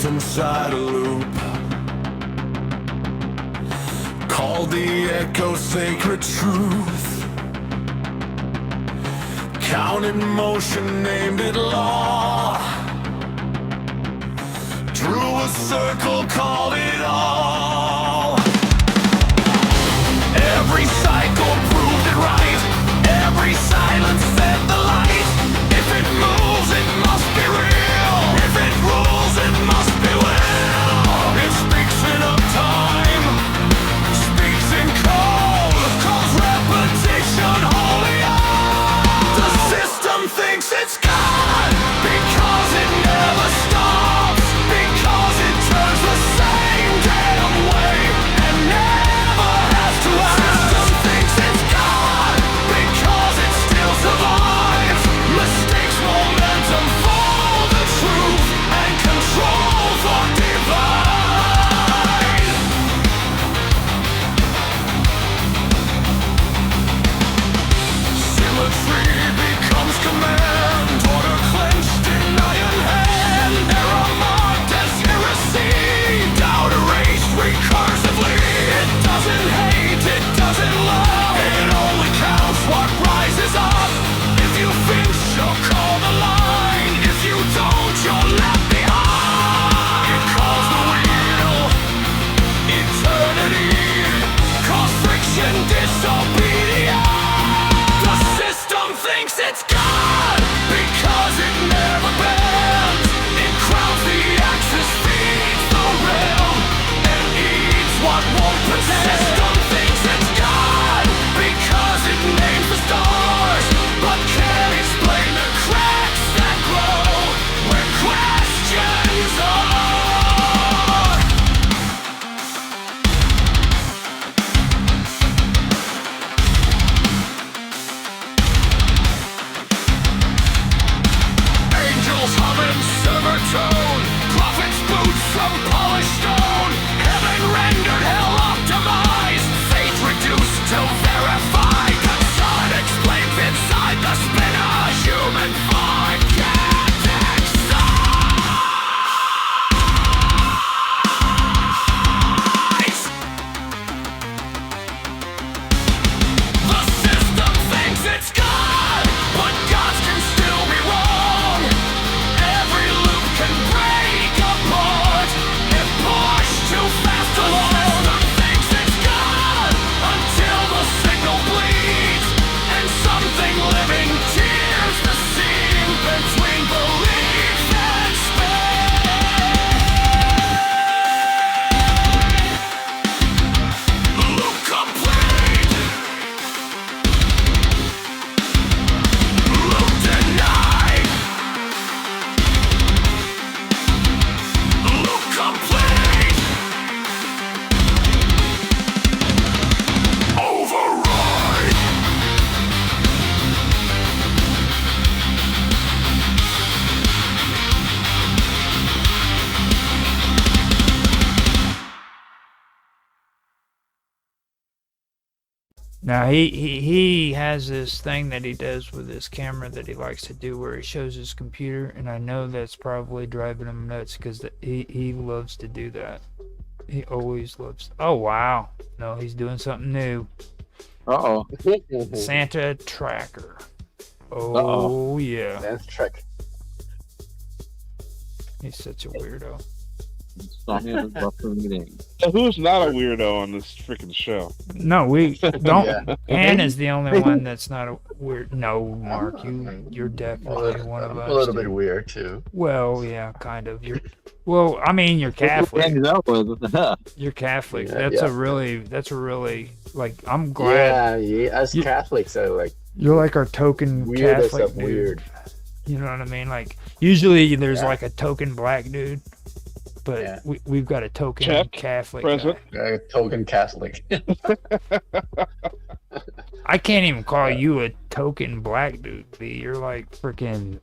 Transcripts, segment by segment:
yourself inside a loop. Called the echo sacred truth. Counted motion, named it law. Drew a circle, called it all. Every cycle proved it right. Every silence fed the light. If it moves, it must be real. If it rules, it must be well. It speaks in uptime, speaks in code, calls repetition holy art. The system thinks it's God because it never stops, because it turns the same damn way and never has to ask. The system thinks it's God because it still survives, mistakes momentum for the truth and control for divine. Symmetry becomes command, order clenched in iron hand, error marked as heresy, doubt erased recursively. It doesn't hate, it doesn't love, it only counts what rises up. If you finish, you'll call the line. If you don't, you're left behind. It calls the wheel eternity, cause friction, disobedience. The system thinks it's God because it never bends. It crowns the axis, feeds the realm, and eats what won't pretend. The system thinks it's God because it names the stars, but can't explain the cracks that glow where questions are. Angels hum in silver tone, prophets boots from polished stone, heaven rendered, hell optimized, fate reduced to verified. The sun explains inside the spinner, human form can't excise. The system thinks it's God, but gods can still be wrong. Every loop can break apart if pushed too fast along. The system thinks it's God until the signal bleeds and something living tears the seam between belief and speed. Loop complete. Loop denied. Loop complete. Override. Now he has this thing that he does with his camera that he likes to do where he shows his computer, and I know that's probably driving him nuts because he loves to do that. He always loves. Oh wow! No, he's doing something new. Uh-oh. Santa tracker. Oh Uh-oh. yeah, That's trick. he's such a weirdo. Sonya is left the meeting. So who's not a weirdo on this freaking show? No, we don't. Yeah. Hannah's the only one that's not a weird. No, Mark, you're definitely one of us. A little dude. bit weird too. Well, yeah, kind of. Well, I mean, you're Who Catholic. hangs out with? You're Catholic. Yeah, That's yeah. a really like. I'm glad Yeah, us You- Catholics are like you're like our token weirdest Catholic of dude. weird. You know what I mean? Like usually there's Yeah. like a token black dude, but Yeah. we've got a token Check. Catholic Present. guy. Token Catholic. I can't even call you a token black dude, B. You're like freaking,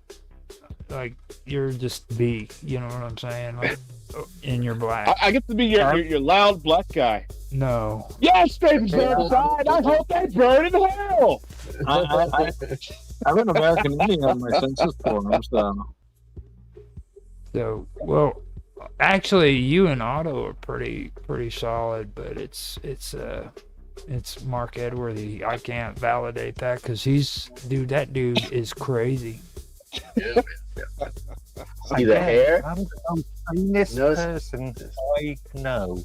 like you're just B. You know what I'm saying? Like, and you're black. I get to be your loud black guy. No. Yes, David Burnside. I hope they burn in hell. I'm an American Indian on my census form, so. So, well, Actually, you and Otto are pretty solid, but it's Mark Edworthy. I can't validate that because that dude is crazy. See the hair? I'm the most No, person I know.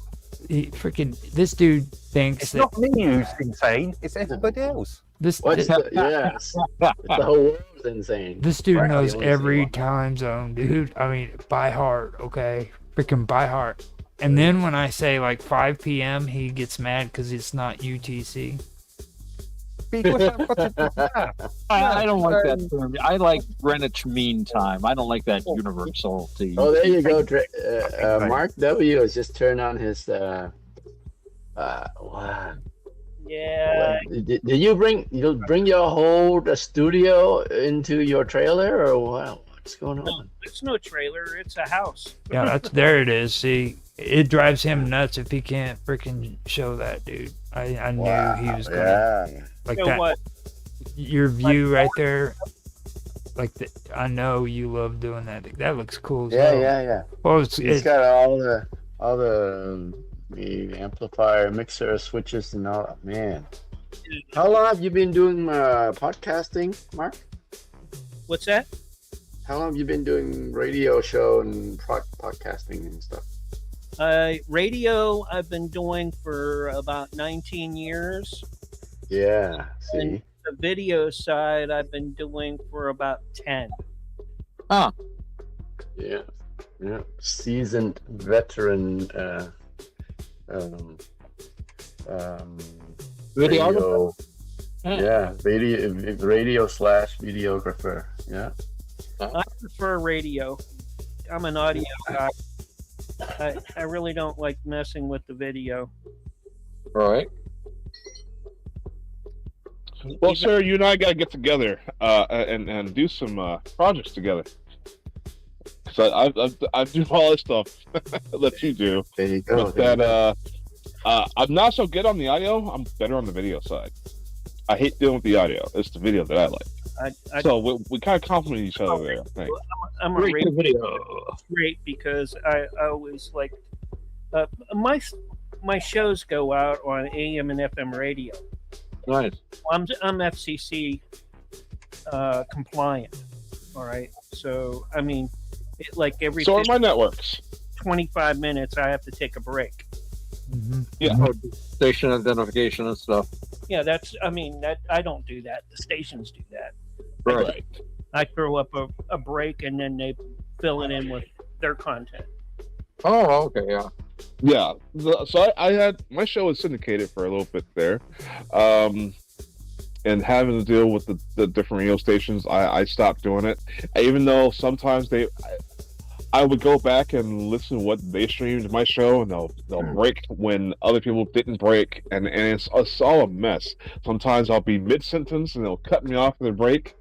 This dude thinks It's that not me who's insane, it's everybody else. this What's the, yes. The whole world's insane. this dude Right, knows the only every one. time zone, dude. I mean, by heart, okay? Freaking by heart. And then when I say like 5 p.m., he gets mad because it's not UTC. Because I've got to do that. I don't like that term. I like Greenwich Mean Time. I don't like that universal to you. Oh, there you go. Mark W has just turned on his. Wow. Yeah, Did you bring your whole studio into your trailer or what? What's going on? it's no trailer. It's a house. Yeah, there it is. See, it drives him nuts if he can't freaking show that, dude. I knew he was gonna Yeah. like You know that. what? Your view right there, I know you love doing that. That looks cool. As hell. Yeah. Well, He's got all the amplifier, mixer, switches, and all. Man, how long have you been doing podcasting, Mark? What's that? How long have you been doing radio show and podcasting and stuff? Radio I've been doing for about 19 years. Yeah. See. And the video side I've been doing for about 10. Yeah. Seasoned veteran. Videographer? Yeah, radio slash videographer. Yeah. I prefer radio. I'm an audio guy. I really don't like messing with the video. All right. Well, sir, you and I got to get together and do some projects together. Because I do all this stuff that you do. There you go. But I'm not so good on the audio. I'm better on the video side. I hate dealing with the audio. It's the video that I like. So we kind of complement each other there, I think. I'm a radio great because I always like my shows go out on AM and FM radio. Nice. I'm FCC compliant. All right, so I mean, like every So are my networks. 25 minutes, I have to take a break. Yeah. Station identification and stuff. Yeah, that I don't do that. The stations do that. Right. I throw up a break and then they fill it in with their content. Oh, okay, yeah. Yeah. So I had my show was syndicated for a little bit there. And having to deal with the different radio stations, I stopped doing it. Even though sometimes I would go back and listen to what they streamed my show, and they'll break when other people didn't break, and it's all a mess. Sometimes I'll be mid sentence and they'll cut me off in the break,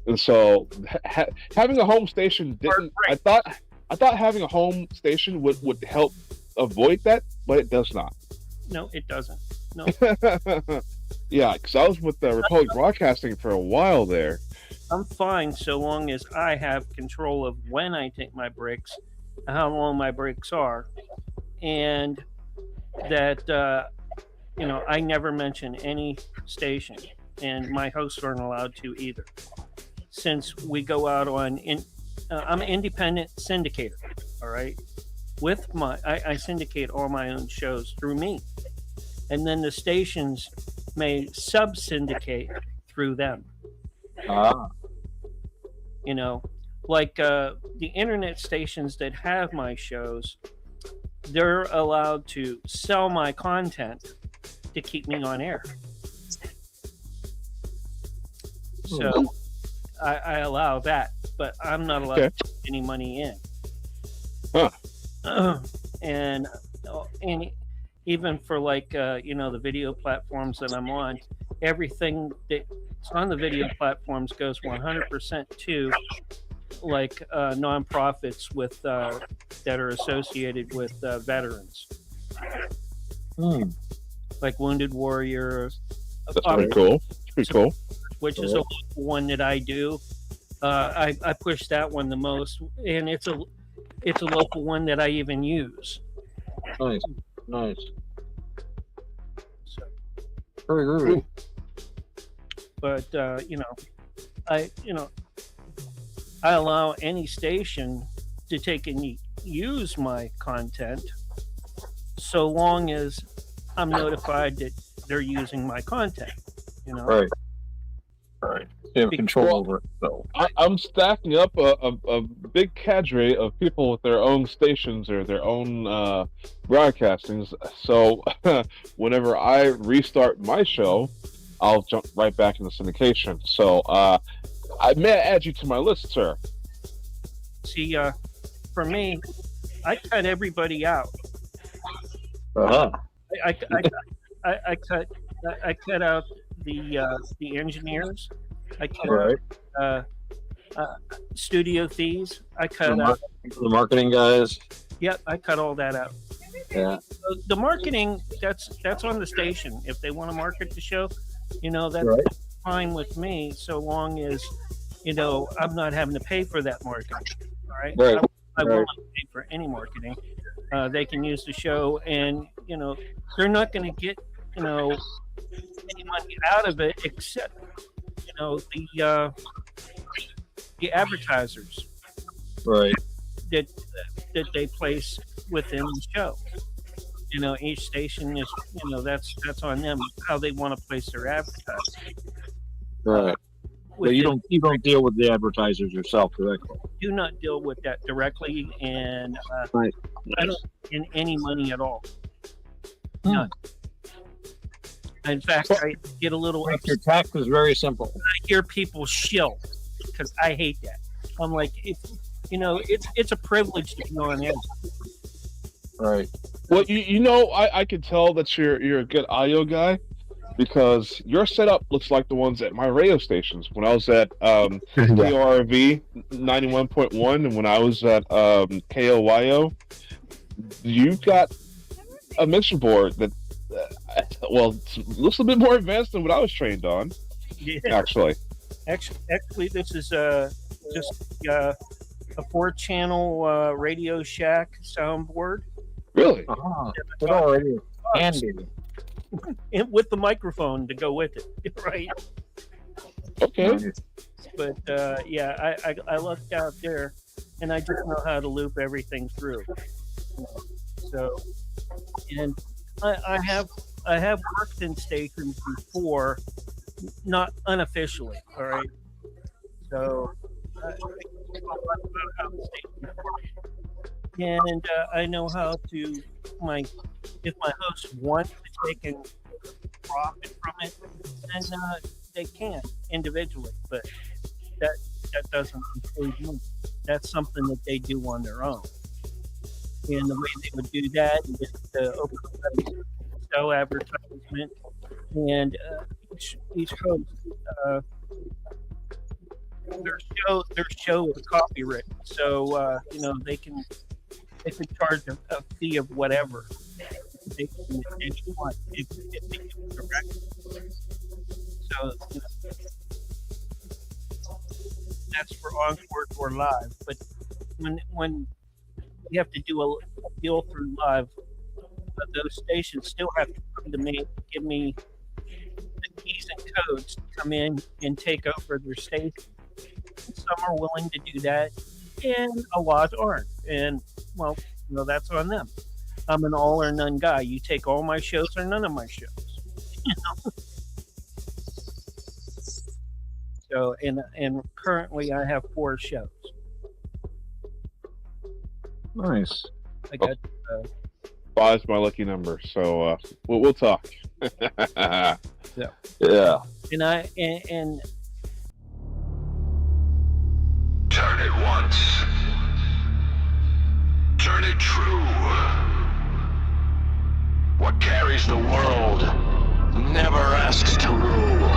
and so having a home station didn't. I thought having a home station would help avoid that, but it does not. No, it doesn't. No. Yeah, because I was with Republic Broadcasting for a while there. I'm fine so long as I have control of when I take my breaks, how long my breaks are, and that I never mention any station, and my hosts aren't allowed to either. Since we go out on, I'm an independent syndicator. All right, I syndicate all my own shows through me, and then the stations may sub-syndicate through them. Like the internet stations that have my shows, they're allowed to sell my content to keep me on air. So I allow that, but I'm not allowed to put any money in. And even for the video platforms that I'm on, everything that's on the video platforms goes 100% to nonprofits with that are associated with veterans, like Wounded Warrior. That's pretty cool. Pretty cool. Which is a one that I do. I push that one the most, and it's a local one that I even use. Nice, nice. So, Very groovy. but I I allow any station to take and use my content, so long as I'm notified that they're using my content. Right. Right. You have control Well, over it, so. I'm stacking up a big cadre of people with their own stations or their own broadcastings. So whenever I restart my show, I'll jump right back into syndication. So I may add you to my list, sir. See, for me, I cut everybody out. Uh-huh. I cut out the engineers. I cut Right. out studio thieves. I The, cut mar- out. the marketing guys. Yep, I cut all that out. Yeah. The marketing, that's on the station. If they want to market the show, that's Right. fine with me, so long as I'm not having to pay for that marketing. All right. Right. I Right. won't pay for any marketing. They can use the show, and they're not going to get any money out of it except the advertisers Right. that they place within the show. Each station is that's on them how they want to place their advertising. Right. But you don't deal with the advertisers yourself directly. Do not deal with that directly, and Right. I don't get any money at all. None. In fact, I get a little Like upset your tax is very simple. when I hear people shill because I hate that. I'm like, it's a privilege to be on air. Right. Well, I can tell that you're a good audio guy because your setup looks like the ones at my radio stations. When I was at KRV 91.1 and when I was at KOYO, you've got a mixer board that, it's a little bit more advanced than what I was trained on, Yeah. actually. Actually, this is just a 4-channel Radio Shack soundboard Really? Uh-huh. It already is handy. and with the microphone to go with it, right? Okay. Nice. But I looked out there, and I just know how to loop everything through. So, and I have worked in stations before, not unofficially. All right. So, and I know how to if my hosts want to take and profit from it, then they can individually, but that doesn't include me. That's something that they do on their own. And the way they would do that is to open up a show advertisement, and each host their show is copywritten, so they can charge a fee of whatever they want if they give it direct. So that's for Encore or live. But when you have to do a deal through live, those stations still have to come to me, give me the keys and codes to come in and take over their station. Some are willing to do that, and a lot aren't. And that's on them. I'm an all or none guy. You take all my shows or none of my shows. So, and currently I have 4 shows. Nice. I got 5's my lucky number, so we'll talk. Yeah. and and Turn it once. Turn it true. What carries the world never asks to rule.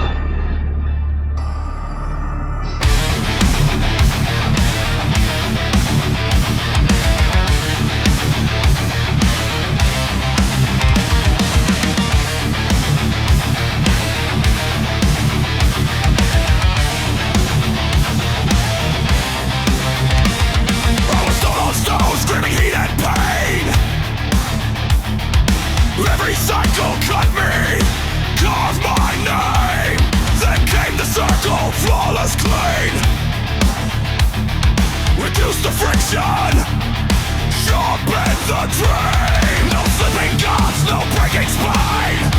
Rolling stone on stones, reduce the friction, sharpen the dream. No slipping guards, no breaking spine.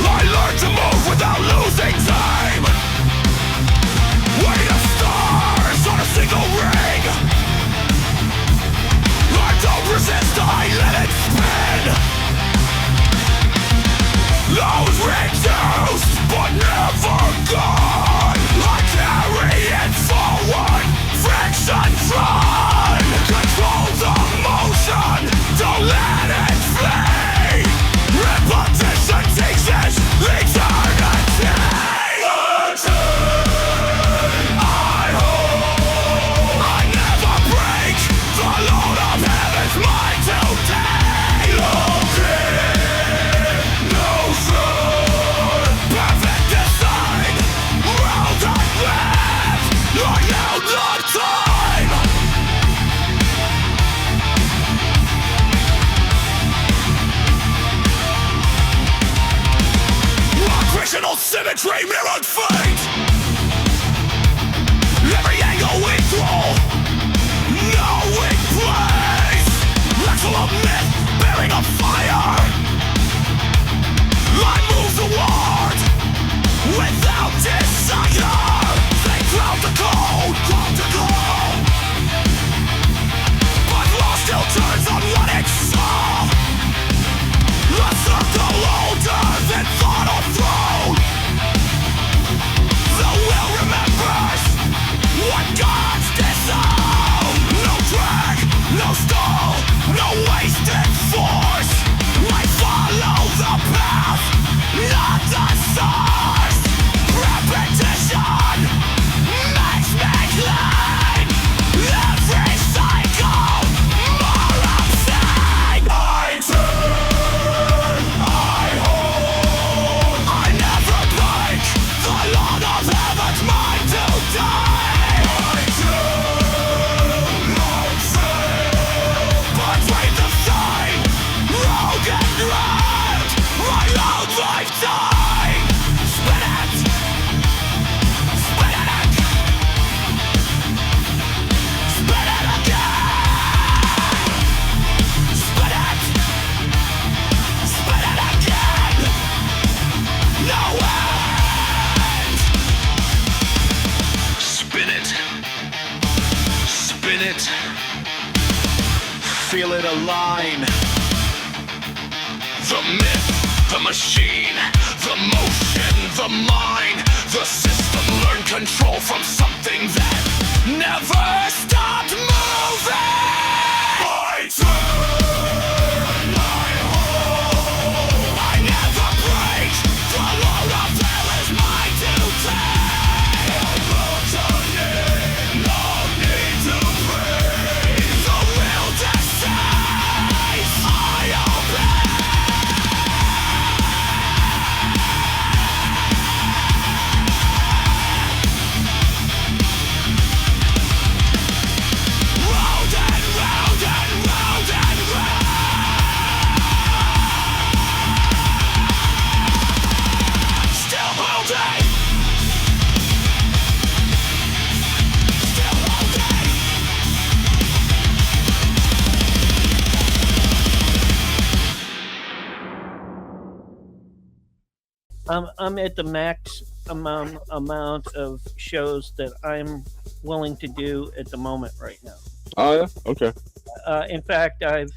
I learned to move without losing time. Weight of stars on a single ring. I don't resist, I let it spin. I was reduced, but never gone. I carry it forward, friction drawn. Control the motion, don't let it flee. Repetition teaches eternity. I hold, I never break. The Lord of Heaven's mine today. Looking, no sun, perfect design. Round and left, I held the time. Operational symmetry mirrored fate. Every angle we throw, no weak place. Actual myth bearing a fire. I move toward without desire. They crowd the cold, crowd the cold. But law still turns on what it saw. A circle older than thought or throne. The will remembers what God's disown. No drag, no stall, no wasted force. I follow the path, not the source. Repetition makes me clean. Every cycle more obscene. I turn, I hold, I never break. The Lord of Heaven's mine today. I turn, I sail between the same road and ground. My own lifetime. Spin it, spin it, spin it again. Spin it, spin it again. No end. Spin it, spin it. Feel it align. The myth, the machine, the motion, the mind, the system learned control from something that never stopped moving. I turn, I hold, I never break. The Lord of Hell is mine today. No need to breathe. The will decides. I obey. Round and round and round and round. Still holding. Still holding. I'm at the max amount of shows that I'm willing to do at the moment right now. Oh yeah, okay. In fact, I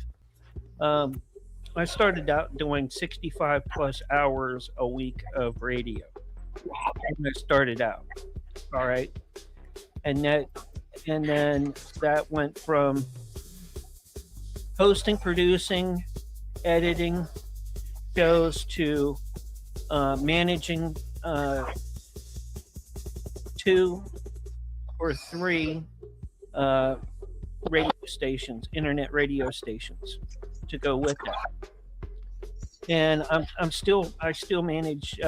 started out doing 65 plus hours a week of radio. When I started out, all right, and then that went from hosting, producing, editing shows to managing 2 or 3 radio stations, internet radio stations, to go with that. And I still manage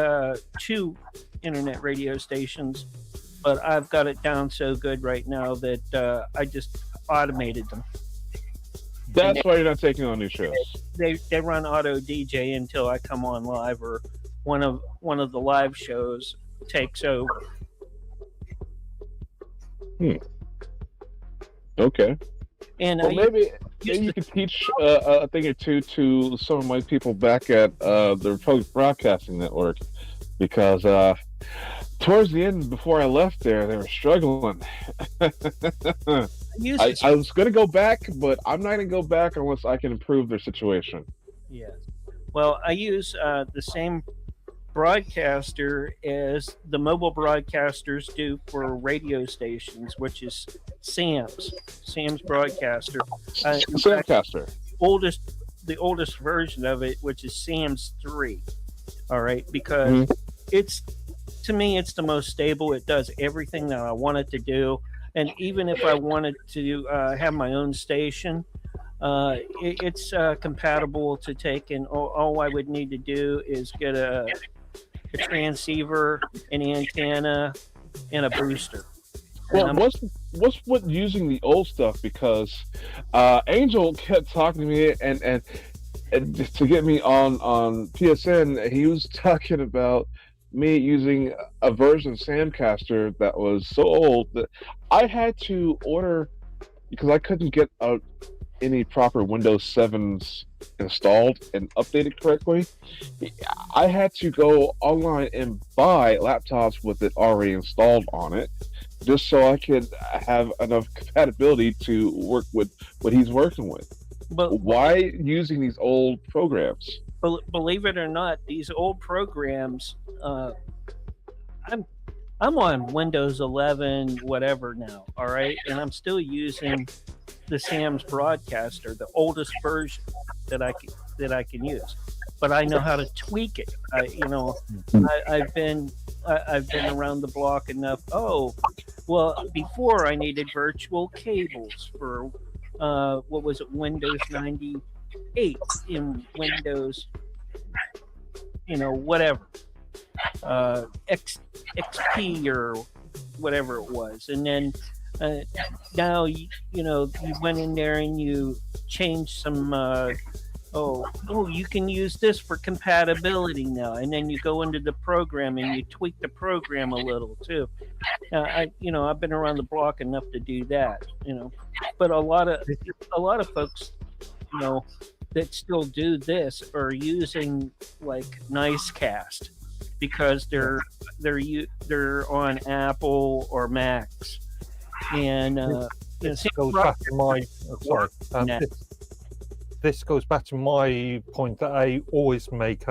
2 internet radio stations, but I've got it down so good right now that I just automated them. That's why you're not taking on new shows. They run auto DJ until I come on live, or one of the live shows takes over. Okay. And Well, I maybe used you to, could teach a thing or two to some of my people back at the Republic Broadcasting Network, because towards the end, before I left there, they were struggling. I used to I was going to go back, but I'm not going to go back unless I can improve their situation. Yes. Well, I use the same broadcaster as the mobile broadcasters do for radio stations, which is Sam's broadcaster. In fact, Samcaster. oldest the oldest version of it, which is Sam's 3. All right, because Mhm. it's to me it's the most stable. It does everything that I want it to do, and even if I wanted to have my own station, it's compatible to take, and all I would need to do is get a transceiver, an antenna, and a booster. And Well, what's with using the old stuff? Because Angel kept talking to me, and just to get me on PSN, he was talking about me using a version of Samcaster that was so old that I had to order, because I couldn't get any proper Windows 7s installed and updated correctly. I had to go online and buy laptops with it already installed on it, just so I could have enough compatibility to work with what he's working with. but Why using these old programs? believe it or not, these old programs, I'm on Windows 11 whatever now, all right, and I'm still using the Sam's Broadcaster, the oldest version that I can use, but I know how to tweak it. I've been around the block enough. Oh, well, before I needed virtual cables for what was it, Windows 98 in Windows, whatever, XP or whatever it was, and then now you went in there and you changed some. You can use this for compatibility now, and then you go into the program and you tweak the program a little too. I've been around the block enough to do that, but a lot of folks, that still do this are using like Nicecast because they're on Apple or Macs, and This goes back to my Nah. this goes back to my point that I always make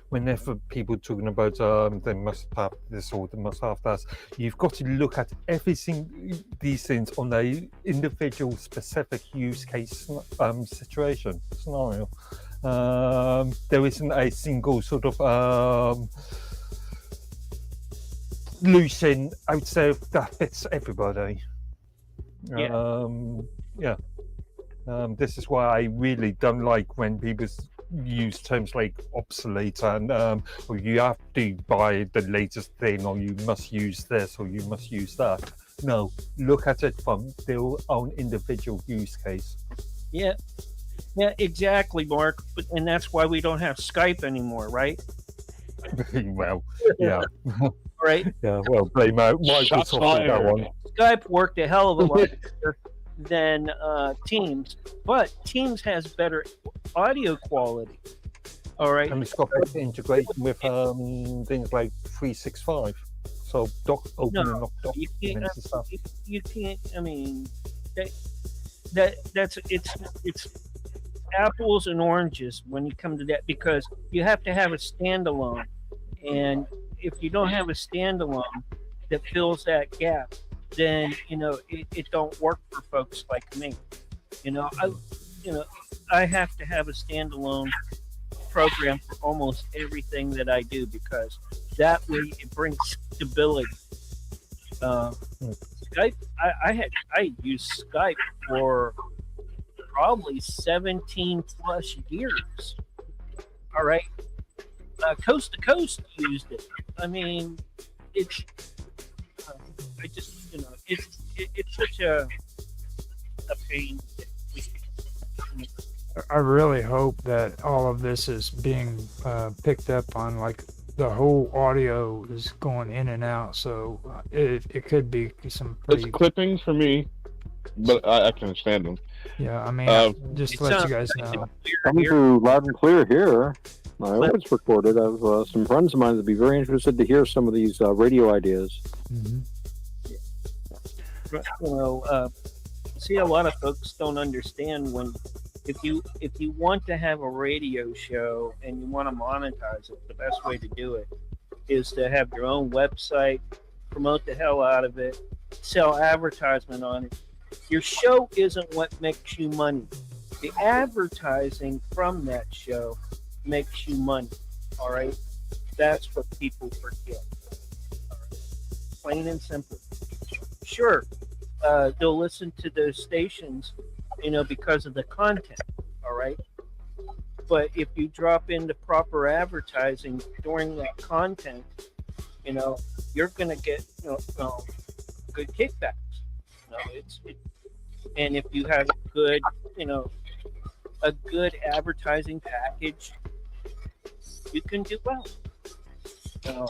whenever people talking about they must have this or they must have that. You've got to look at everything these things on a individual specific use case situation scenario. There isn't a single sort of solution out there that fits everybody. This is why I really don't like when people use terms like obsolete and or you have to buy the latest thing, or you must use this, or you must use that. No, look at it from their own individual use case. Yeah, exactly, Mark. And that's why we don't have Skype anymore, right? Well, yeah. Right? Yeah, well, blame Microsoft Shots for that fired. one. Skype worked a hell of a lot better than Teams, but Teams has better audio quality. All right. And it's got better integration with things like 365. So open and lock You documents can't. and stuff. You can't. I mean, that's it's apples and oranges when you come to that, because you have to have a standalone, and if you don't have a standalone that fills that gap, then it don't work for folks like me. I have to have a standalone program for almost everything that I do, because that way it brings stability. Skype, I used Skype for probably 17 plus years. All right, coast to coast used it. I mean, it's I just it's such a pain. I really hope that all of this is being picked up on, like the whole audio is going in and out, so it could be some It's pretty. clipping for me. but I can understand them. Yeah, I mean, just It to let you sounds guys nice know. and clear Coming here. through loud and clear here. I hope it's recorded. I have some friends of mine that'd be very interested to hear some of these radio ideas. Mhm. You know, see, a lot of folks don't understand when if you want to have a radio show and you want to monetize it, the best way to do it is to have your own website, promote the hell out of it, sell advertisement on it. Your show isn't what makes you money. The advertising from that show makes you money. All right, that's what people forget. All right? Plain and simple. Sure, they'll listen to those stations, you know, because of the content. All right, but if you drop in the proper advertising during that content, you know, you're gonna get good kickbacks. You know, and if you have a good, you know, a good advertising package, you can do well. You know,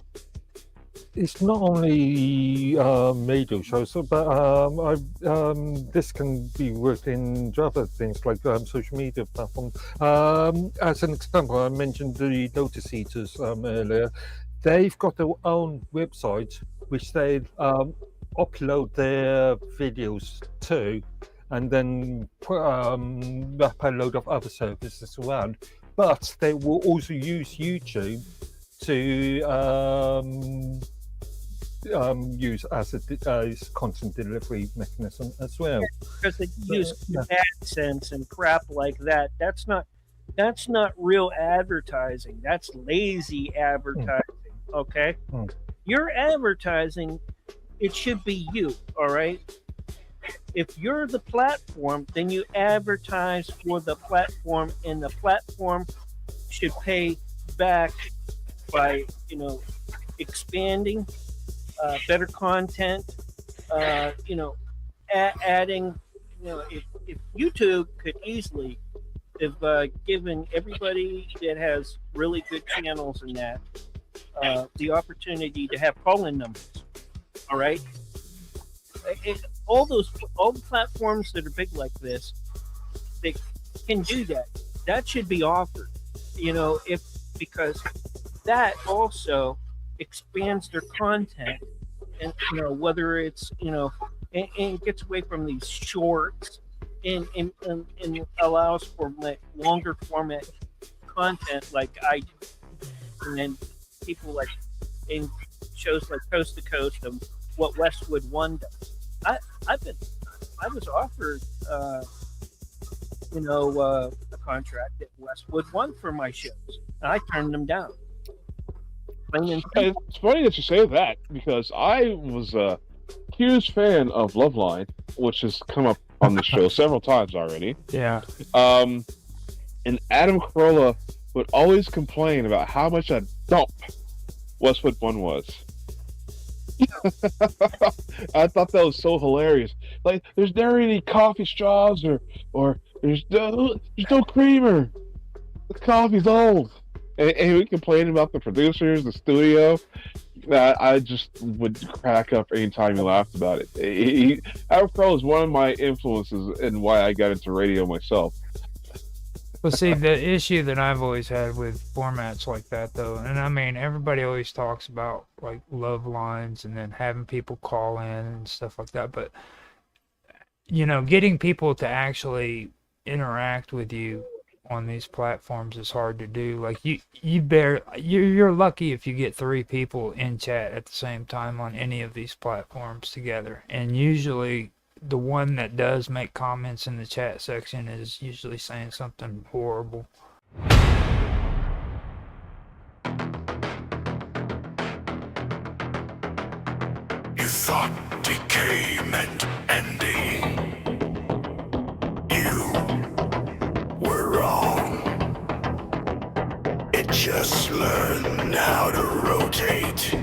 It's not only radio shows, but this can be worked in other things like social media platforms. As an example, I mentioned the Lotus Eaters earlier. They've got their own website, which they upload their videos to, and then wrap a load of other services around. But they will also use YouTube to use as a content delivery mechanism as well. because they use AdSense and crap like that. That's not real advertising. That's lazy advertising. Okay, your advertising, it should be you. All right. If you're the platform, then you advertise for the platform, and the platform should pay back by, you know, expanding better content, you know, adding, you know, if YouTube could easily have given everybody that has really good channels in that the opportunity to have call-in numbers. All right. All the platforms that are big like this, they can do that. That should be offered, you know, because that also expands their content, and you know, whether it's, you know, and it gets away from these shorts and allows for like longer format content like I do, and then people like in shows like Coast to Coast and what Westwood One does. I was offered a contract at Westwood One for my shows, and I turned them down. It's funny that you say that, because I was a huge fan of Loveline, which has come up on the show several times already. Yeah. And Adam Carolla would always complain about how much a dump Westwood One was. I thought that was so hilarious. Like, there's never any coffee straws, or there's no creamer. The coffee's old. And we complain about the producers, the studio. I just would crack up anytime he laughed about it. Adam Carolla is one of my influences in why I got into radio myself. Well, see, the issue that I've always had with formats like that, though, and I mean, everybody always talks about like love lines and then having people call in and stuff like that, but you know, getting people to actually interact with you on these platforms is hard to do. Like you're lucky if you get 3 people in chat at the same time on any of these platforms together, and usually the one that does make comments in the chat section is usually saying something horrible. You thought decay meant ending. You were wrong. It just learned how to rotate.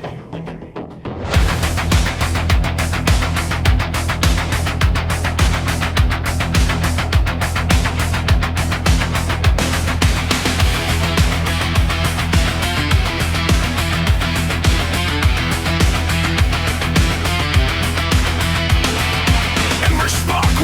Ember Spark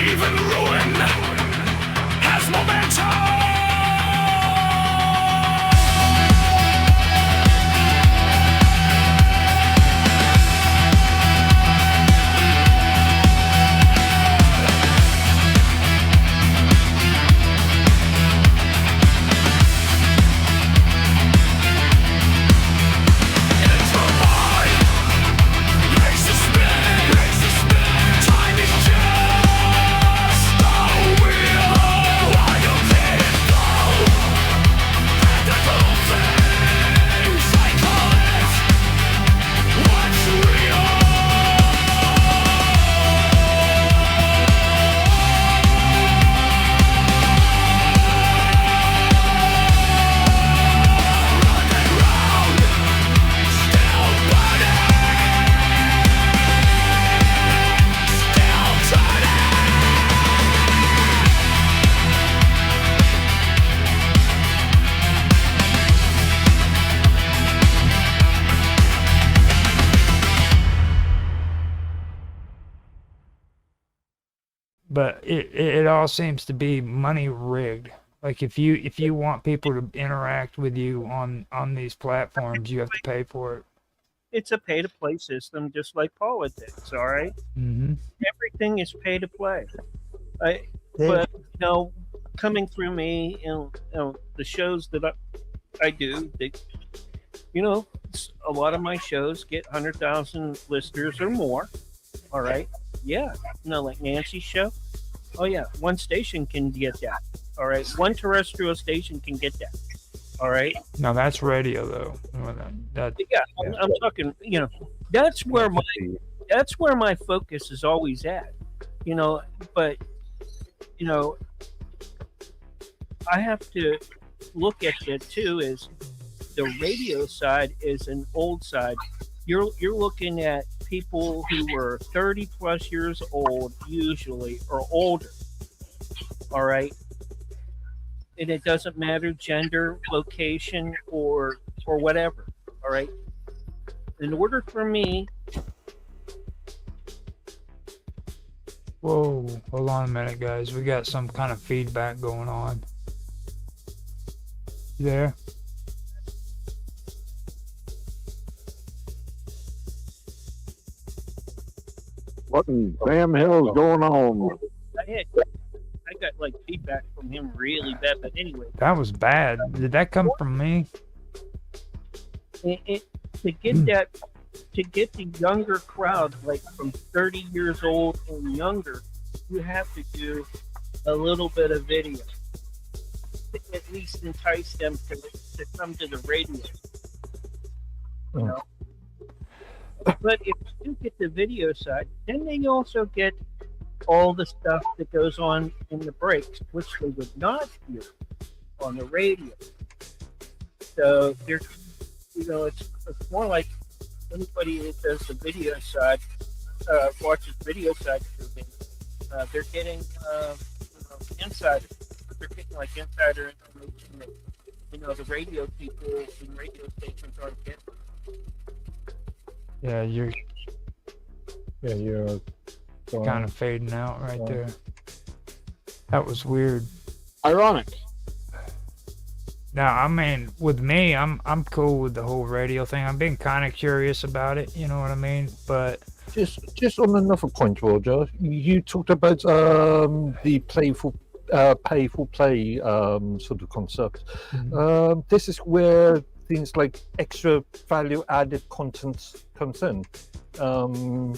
Even ruin has momentum. But it all seems to be money rigged. Like if you want people to interact with you on these platforms, you have to pay for it. It's a pay to play system, just like politics. All right, Mm-hmm. everything is pay to play. But coming through me, the shows that I do, a lot of my shows get 100,000 listeners or more. All right, yeah, like Nancy's show. Oh yeah, one station can get that. All right, one terrestrial station can get that. All right. No, that's radio though. Yeah, I'm talking. That's where my focus is always at. But I have to look at it too. Is the radio side is an old side. You're looking at people who were 30 plus years old, usually, or older. All right. And it doesn't matter gender, location, or whatever. All right. In order for me, Whoa, hold on a minute, guys. We got some kind of feedback going on. You there? What in damn hell is going on? I got like feedback from him really bad, but anyway. That was bad. Did that come from me? To get the younger crowd, like from 30 years old and younger, you have to do a little bit of video to at least entice them to come to the radio. But if you get the video side, then they also get all the stuff that goes on in the breaks, which they would not hear on the radio. So they're, it's more like anybody that does the video side, watches video side streaming, they're getting insider. They're getting like insider information that the radio people and radio stations aren't getting. Yeah, you're Going kind of fading out right there. That was weird. Ironic. Now, I mean, with me, I'm cool with the whole radio thing. I've been kind of curious about it, you know what I mean? But just on another point, Roger, you talked about the pay for play sort of concept. Mhm. This is where things like extra value added content comes in.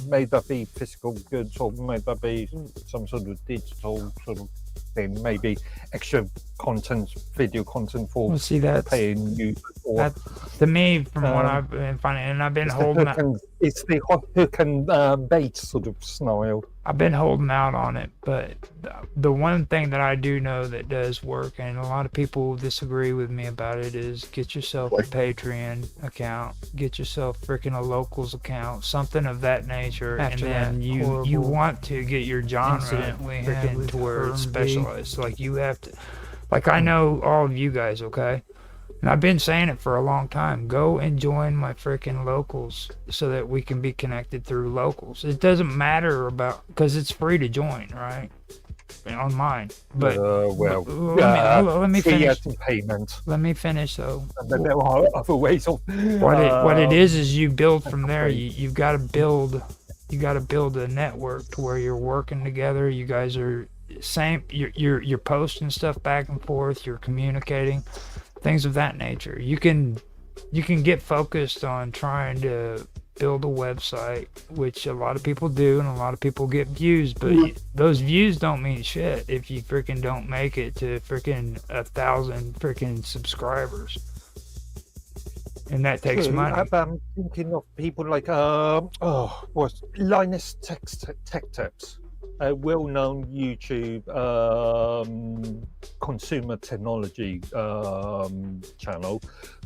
May that be physical goods or may that be some sort of digital sort of thing, maybe extra content, video content for Well, see, that's paying you. that to me, from what I've been finding, and I've been holding out. It's the hook and bait sort of scenario. I've been holding out on it, but the one thing that I do know that does work, and a lot of people disagree with me about it, is get yourself a Patreon account, get yourself freaking a locals account, something of that nature, After and then that you want to get your genre incident freaking with to where it's Hermby. specialized. Like you have to, like I know all of you guys, okay? And I've been saying it for a long time. Go and join my freaking locals so that we can be connected through locals. It doesn't matter about, because it's free to join, right? On mine. But well, let me free finish. as in payment. Let me finish though. And then there are other ways of. What it is you build from there. You've got to build. You got to build a network to where you're working together. You guys are same. You're posting stuff back and forth. You're communicating, things of that nature. You can get focused on trying to build a website, which a lot of people do, and a lot of people get views, but those views don't mean shit if you freaking don't make it to freaking 1,000 freaking subscribers. And that takes True, money. I'm thinking of people like what's Linus Tech Tips, a well-known YouTube consumer technology channel,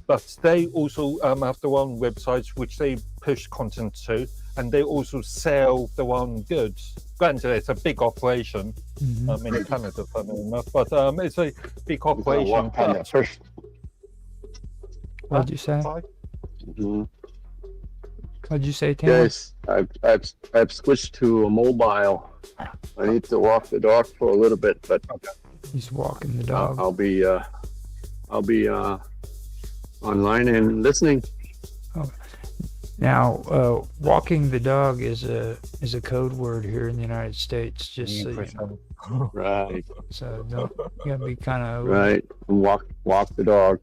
but they also have their own websites which they push content to, and they also sell their own goods. Granted, it's a big operation. In Canada, funny enough, but it's a big operation. What kind of first? What'd you say? Mhm. What'd you say, Tim? Yes, I've switched to a mobile. I need to walk the dog for a little bit, but He's walking the dog. I'll be online and listening. Now, walking the dog is a code word here in the United States. Just so you know. Right, So don't, you gotta be kind of right. Walk the dog.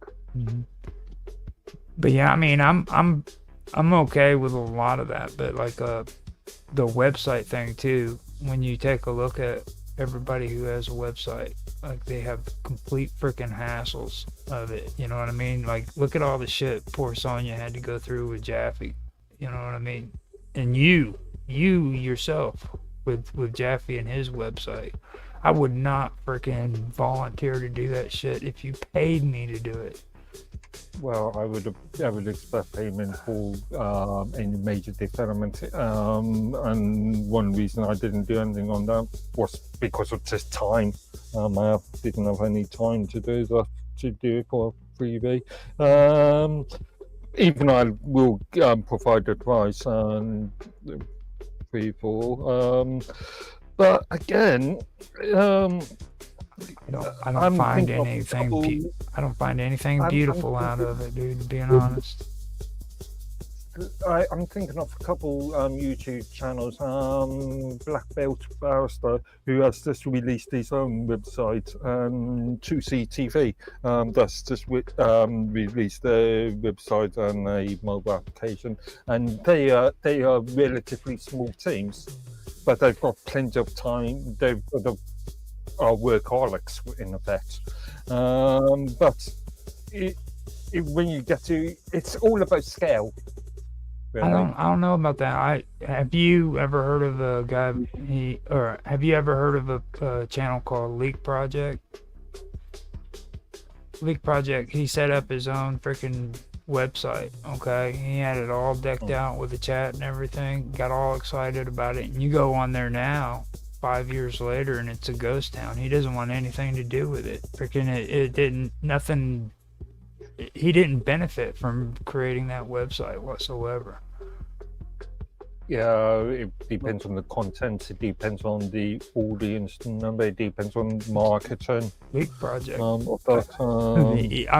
But yeah, I mean, I'm okay with a lot of that, but like the website thing too. When you take a look at everybody who has a website, like they have complete freaking hassles of it. You know what I mean? Like look at all the shit poor Sonya had to go through with Jaffe. You know what I mean? And you yourself with Jaffe and his website. I would not freaking volunteer to do that shit if you paid me to do it. Well, I would expect payment for any major development, and one reason I didn't do anything on that was because of just time. I didn't have any time to do that, to do it for freebie. Even I will provide advice on people, but again, I don't find anything beautiful out of it, dude, being honest. I'm thinking of a couple YouTube channels. Black Belt Barrister, who has just released his own website, 2C TV. That's just released their website and a mobile application, and they are relatively small teams, but they've got plenty of time. They've got are workaholics in effect, but when you get to, it's all about scale. Really. I don't know about that. Have you ever heard of a guy? Have you ever heard of a channel called Leak Project? Leak Project. He set up his own freaking website. Okay, he had it all decked out with the chat and everything. Got all excited about it. And you go on there now, 5 years later, and it's a ghost town. He doesn't want anything to do with it. Freaking it didn't nothing. He didn't benefit from creating that website whatsoever. Yeah, it depends on the content. It depends on the audience number. It depends on marketing. Leak Project. I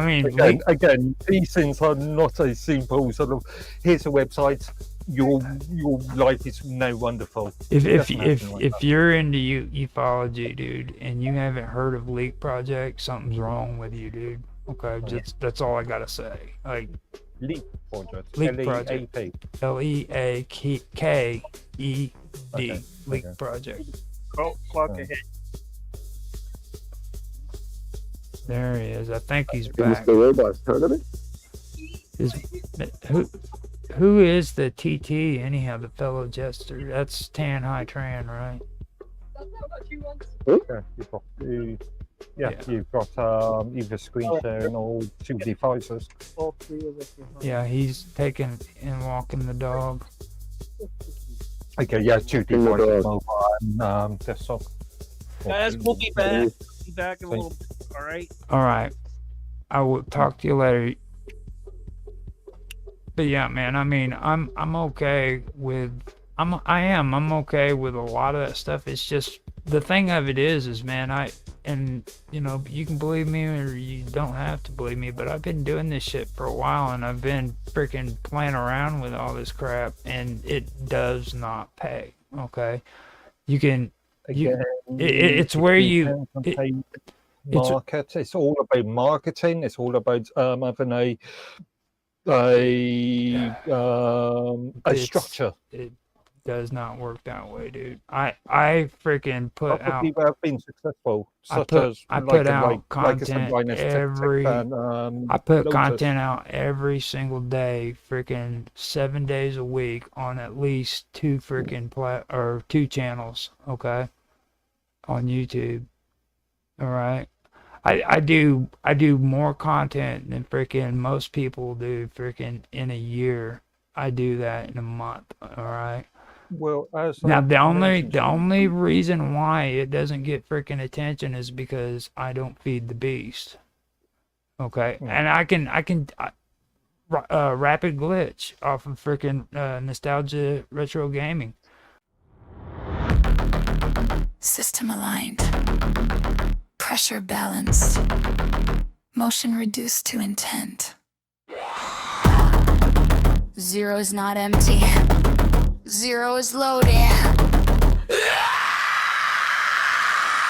mean, again, these things are not a simple sort of. Here's a website. Your life is now wonderful. If you're into ufology, dude, and you haven't heard of Leak Project, something's wrong with you, dude. Okay, that's all I gotta say. Like Leak Project. Leak Project. LEAKED. Leak Project. Clock ahead. There he is. I think he's back. Mr. Robot's heard of it? Who is the TT anyhow? The fellow jester. That's Tan High Tran, right? You've got either screen sharing or two devices. Yeah, he's taking and walking the dog. Okay, yeah, two devices, mobile and desktop. Guys, we'll be back. Be back in a little bit. All right. All right. I will talk to you later. But yeah, man, I mean, I'm okay with I'm okay with a lot of that stuff. It's just the thing of it is man, and you know, you can believe me or you don't have to believe me, but I've been doing this shit for a while and I've been freaking playing around with all this crap and it does not pay. Okay, you can you Again, it's where you depends on it, how it's market. It's all about marketing. It's all about having a it's structure. it does not work that way, dude. I freaking put Lots of out people have been successful, I such put as I put out like I said, content Linus Tech every and I put Lotus. content out every single day, freaking 7 days a week on at least two freaking two channels, okay, on YouTube. All right, I do more content than freaking most people do freaking in a year. I do that in a month. All right. Well, as Now I mentioned the to you, only reason why it doesn't get freaking attention is because I don't feed the beast. Okay, and rapid glitch off of freaking nostalgia retro gaming. System aligned. Pressure balanced. Motion reduced to intent. Zero is not empty. Zero is loading.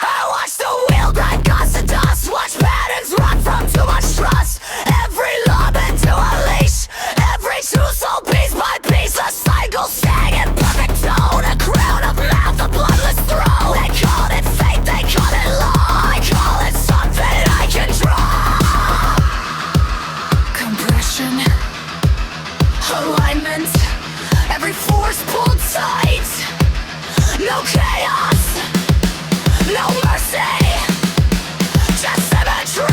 I watch the wheel grind dust to dust. Watch patterns run from too much trust. Every lob into a leash. Every true soul piece by piece. A cycle staying in perfect tone. A crown of mouth, a bloodless throne. They call it fate, they call it law. I call it something I can draw. Compression. Alignment. Every force pulled tight. No chaos. No mercy. Just symmetry.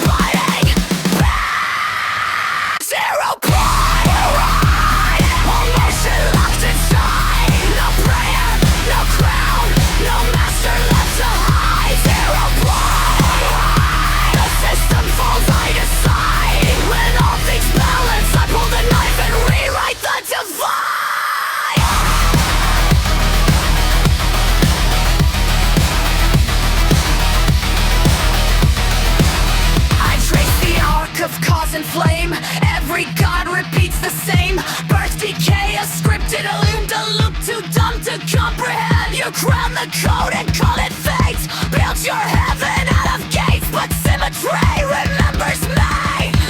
Biting back. Zero point. Ride. All motion locked inside. No prayer. No crown. No master left to hide. Zero point. The system falls, I decide. When all things balance, I pull the knife and rewrite the divide. I trace the arc of cause and flame. Every god repeats the same. Birth, decay, a scripted illumed. A loop too dumb to comprehend. You crown the code and call it fate. Build your heaven out of gates, but symmetry remembers me.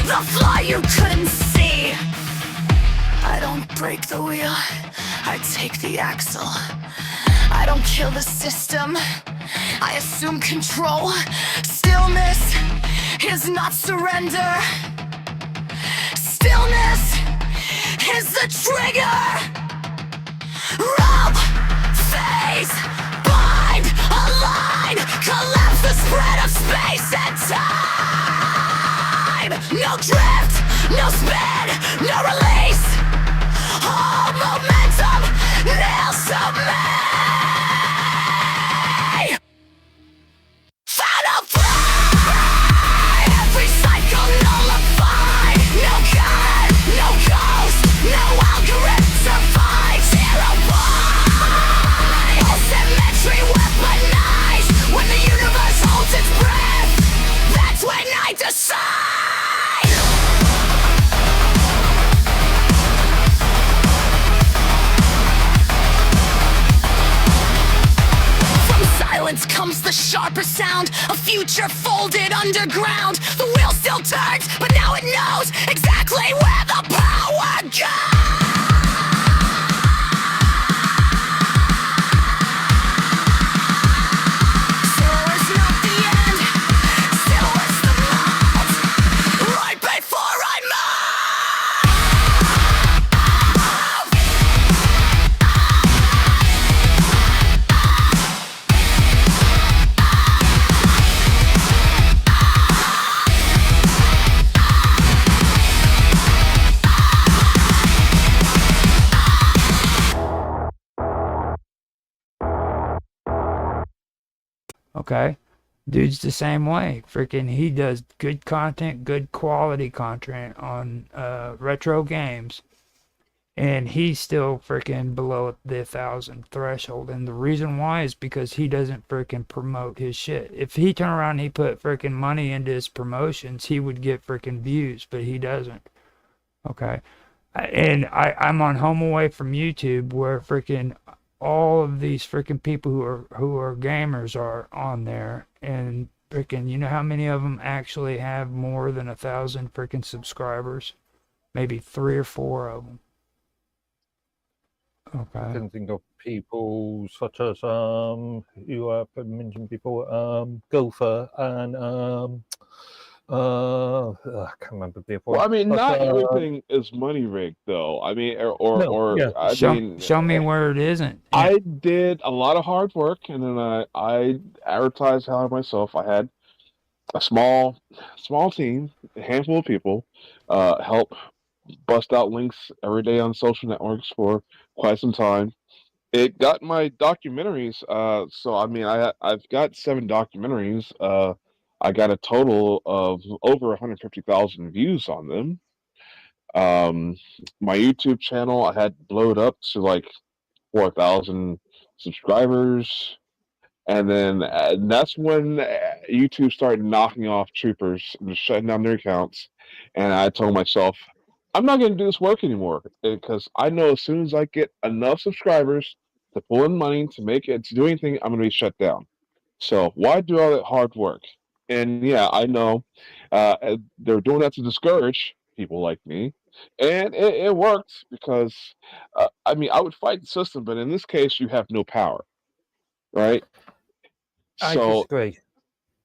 The flaw you couldn't see. I don't break the wheel, I take the axle. I don't kill the system, I assume control. Stillness is not surrender. Stillness is the trigger. Rub, phase, bind, align. Collapse the spread of space and time. No drift, no spin, no release. All momentum nails to me. Final fly. Every cycle nullified. No god, no ghost, no algorithm survive. Zero point. All symmetry weaponized. When the universe holds its breath, that's when I decide. Silence comes the sharper sound. A future folded underground. The wheel still turns, but now it knows exactly where the power goes. Zero is not the end. Still is the moment. Right before I Okay, Dude's the same way. Freaking, he does good content, good quality content on retro games, and he's still freaking below the 1,000 threshold. And the reason why is because he doesn't freaking promote his shit. If he turned around and he put freaking money into his promotions, he would get freaking views, but he doesn't. Okay. And I'm on home away from YouTube where freaking all of these freaking people who are gamers are on there, and freaking, you know how many of them actually have more than 1,000 freaking subscribers? Maybe 3 or 4 of them. I Okay. can think of people such as you mentioned before, Gopher and I can't remember the other Well, I one. mean, But, not everything is money rigged, though. I mean, or yeah. I mean, Show me where it isn't. I did a lot of hard work, and then I advertised how myself. I had a small team, a handful of people, help bust out links every day on social networks for quite some time. It got my documentaries. So I mean, I've got 7 documentaries. I got a total of over 150,000 views on them. My YouTube channel, I had blowed up to like 4,000 subscribers. And then that's when YouTube started knocking off troopers and shutting down their accounts. And I told myself, I'm not going to do this work anymore because I know as soon as I get enough subscribers to pull in money to make it to do anything, I'm going to be shut down. So why do all that hard work? And yeah, I know they're doing that to discourage people like me. And it worked because, I mean, I would fight the system, but in this case, you have no power, right? I So, disagree.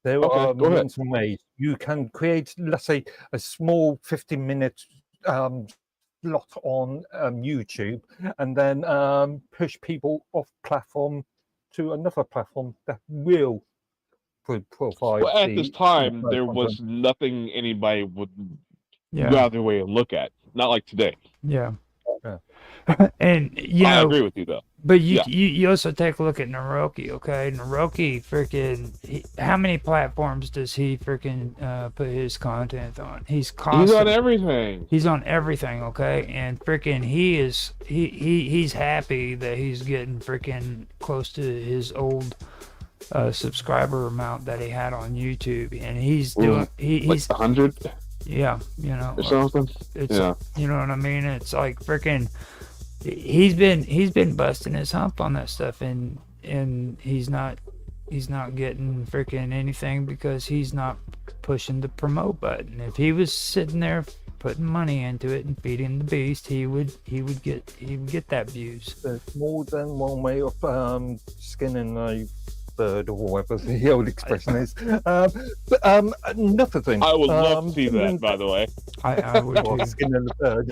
There okay, are go ahead. means and ways. You can create, let's say, a small 15-minute slot on YouTube and then push people off platform to another platform that will provide Well, at this time, there content. was nothing anybody would Yeah. rather way to look at. Not like today. Yeah. Yeah. And you I know, agree with you though. but you, Yeah. you also take a look at Naroki, okay? Naroki freaking, how many platforms does he freaking put his content on? He's He's on everything. He's on everything, okay? And freaking he's happy that he's getting freaking close to his old subscriber amount that he had on YouTube, and he's doing he's like 100 yeah, you know, or something. it's Yeah. you know what I mean? It's like freaking he's been busting his hump on that stuff, and he's not getting freaking anything because he's not pushing the promote button. If he was sitting there putting money into it and feeding the beast, he would get that views. There's more than one way of skinning a bird or whatever the old expression is. But another thing. I would love to see that, by the way. I would Or too. skinning a bird.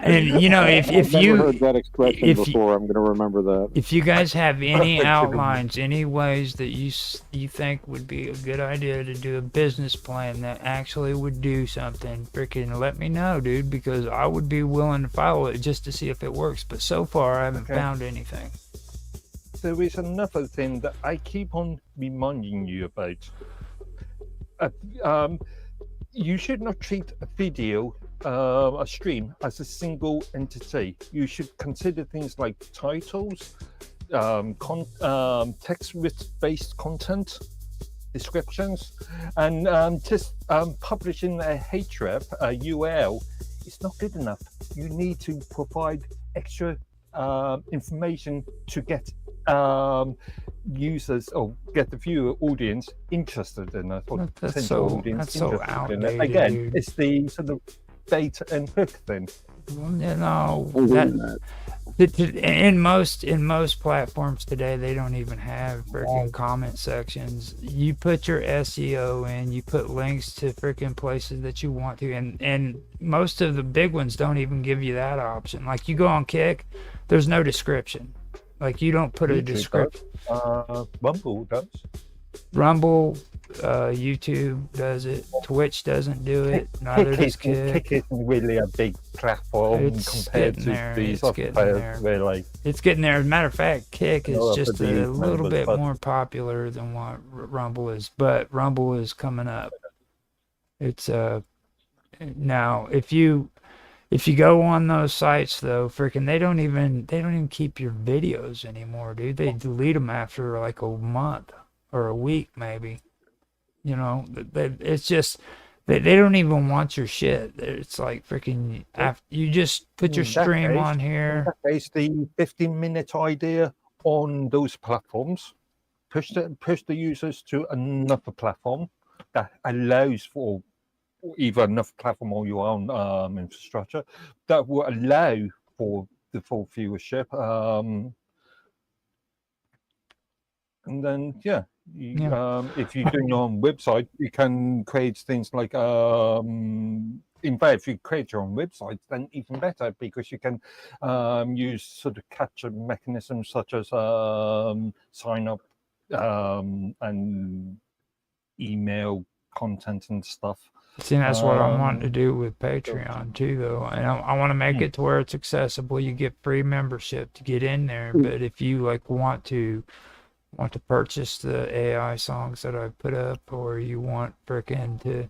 And you know, if I've never you heard that expression if you- before. I'm going to remember that. if you guys have any outlines, any ways that you think would be a good idea to do a business plan that actually would do something, freaking let me know, dude, because I would be willing to follow it just to see if it works. But so far, I haven't Okay. found anything. There is another thing that I keep on reminding you about. You should not treat a video, a stream, as a single entity. You should consider things like titles, text-based content, descriptions, and just publishing a href, a URL, is not good enough. You need to provide extra information to get users or get the viewer audience interested in it, or That's potential so- audience that's so interested in it. outdated, Again, dude. it's the sort of bait and hook thing. You know, I'm doing that, that. in most platforms today, they don't even have freaking comment sections. You put your SEO in, you put links to freaking places that you want to, and most of the big ones don't even give you that option. Like you go on Kick, there's no description. Like you don't put a YouTube description. Bumble does. Rumble, YouTube does it. Twitch doesn't do it. Neither does Kick. Kick isn't really a big platform It's compared getting to there. these It's other getting players. there. They're like, It's getting there. As a matter of fact, Kick is No, just for a these little members, bit but- more popular than what Rumble is, but Rumble is coming up. It's now if you go on those sites though, freaking they don't even keep your videos anymore, dude. They delete them after like a month or a week maybe. You know, it's just they don't even want your shit. It's like freaking after you just put your In that stream case- on in here. that case, the 15-minute idea on those platforms, push the users to another platform that allows for either another platform or your own infrastructure that will allow for the full viewership. And then, yeah, if you're doing your own website, you can create things like, in fact, if you create your own website, then even better because you can use sort of capture mechanisms such as sign up and email content and stuff. See, that's what I'm wanting to do with Patreon too, though. And I want to make it to where it's accessible. You get free membership to get in there, but if you like want to purchase the AI songs that I put up, or you want frickin'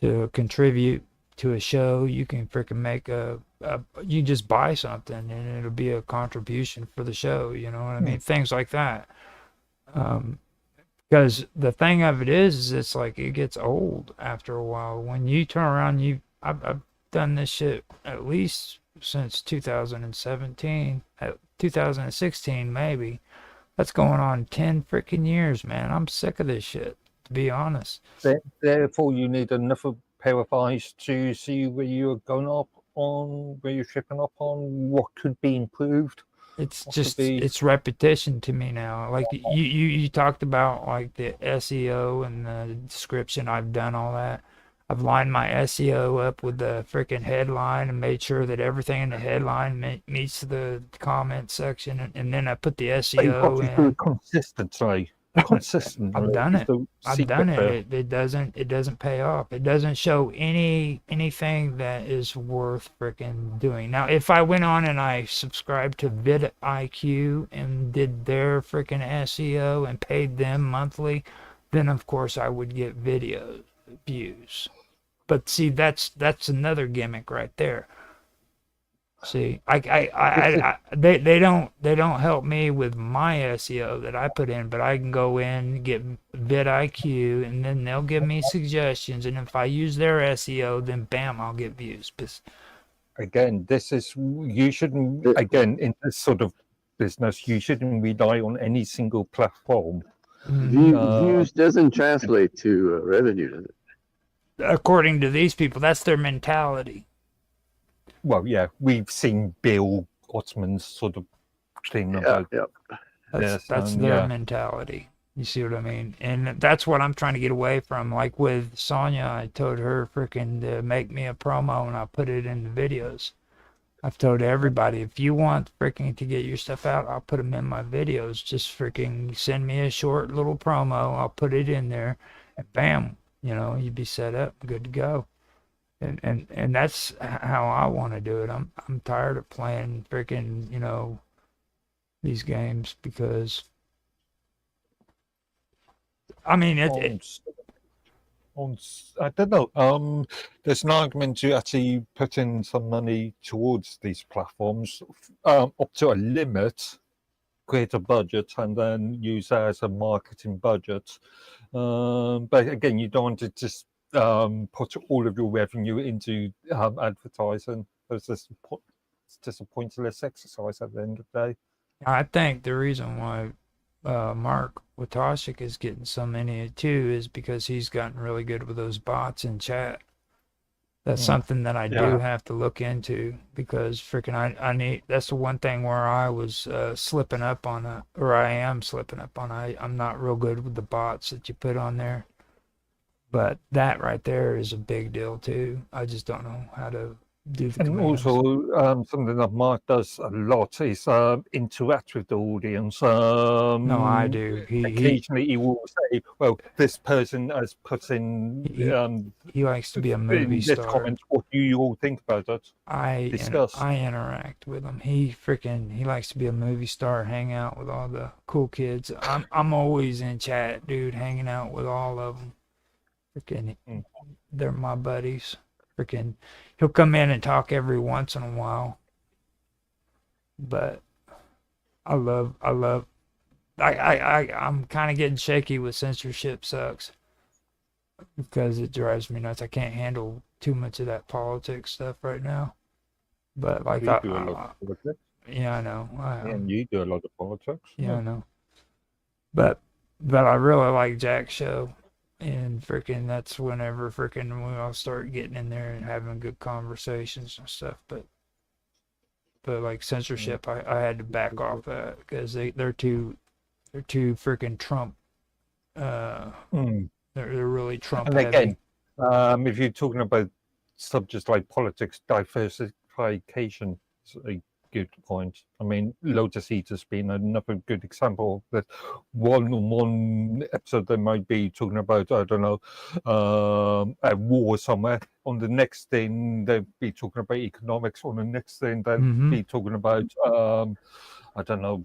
to contribute to a show, you can frickin' make you just buy something and it'll be a contribution for the show. You know what I mean? Things like that. Because the thing of it is it's like it gets old after a while. When you turn around, I've done this shit at least since 2017, 2016 maybe. That's going on 10 freaking years, man. I'm sick of this shit, to be honest. Therefore, you need another pair of eyes to see where you're going up on, where you're shipping up on, what could be improved. It's just it's repetition to me now. Like you talked about like the SEO and the description. I've done all that. I've lined my SEO up with the freaking headline and made sure that everything in the headline meets the comment section, and then I put the But you've got SEO to do in. it consistently. I've done it. I've done it. It doesn't pay off. It doesn't show anything that is worth freaking doing. Now, if I went on and I subscribed to vidIQ and did their freaking SEO and paid them monthly, then of course I would get video views. But see, that's another gimmick right there. See, they don't help me with my SEO that I put in, but I can go in, get vidIQ, and then they'll give me suggestions, and if I use their SEO, then bam, I'll get views. Again, you shouldn't, again, in this sort of business, you shouldn't rely on any single platform. Views doesn't translate to revenue, does it? According to these people, that's their mentality. Well, yeah, we've seen Bill Ottman's sort of thing about That's their mentality. You see what I mean? And that's what I'm trying to get away from. Like with Sonya, I told her freaking to make me a promo and I put it in the videos. I've told everybody, if you want freaking to get your stuff out, I'll put them in my videos. Just freaking send me a short little promo. I'll put it in there and bam, you'd be set up, good to go. And that's how I want to do it. I'm tired of playing freaking, these games because I mean I don't know. There's an argument to actually put in some money towards these platforms up to a limit, create a budget, and then use that as a marketing budget. But again, you don't want to just put all of your revenue into advertising. It's just a pointless exercise at the end of the day. I think the reason why Mark Watashik is getting so many too is because he's gotten really good with those bots in chat. That's something that I do have to look into because freaking I need. That's the one thing where I was slipping up on or I am slipping up on. I'm not real good with the bots that you put on there. But that right there is a big deal too. I just don't know how to do the And commands. also, something that Mark does a lot is interact with the audience. No, I do. Occasionally, he will say, "Well, this person has put in He likes to be a movie in this star. comment. What do you all think about that?" Discuss. I interact with him. He likes to be a movie star, hang out with all the cool kids. I'm always in chat, dude, hanging out with all of them. Freaking, they're my buddies. Freaking, he'll come in and talk every once in a while. But I'm kind of getting shaky with censorship sucks because it drives me nuts. I can't handle too much of that politics stuff right now. But like You do a lot of politics. yeah, I know. And you do a lot of politics. Yeah, I know. But I really like Jack's show, and freaking that's whenever freaking we all start getting in there and having good conversations and stuff. But like censorship, I had to back off that because they're too freaking Trump. They're really Trump And heavy. again, if you're talking about subjects like politics, diversification is a good point. I mean, Lotus Eater's been another good example that one episode they might be talking about, I don't know, a war somewhere. On the next thing, they'd be talking about economics. On the next thing, they'd be talking about, I don't know.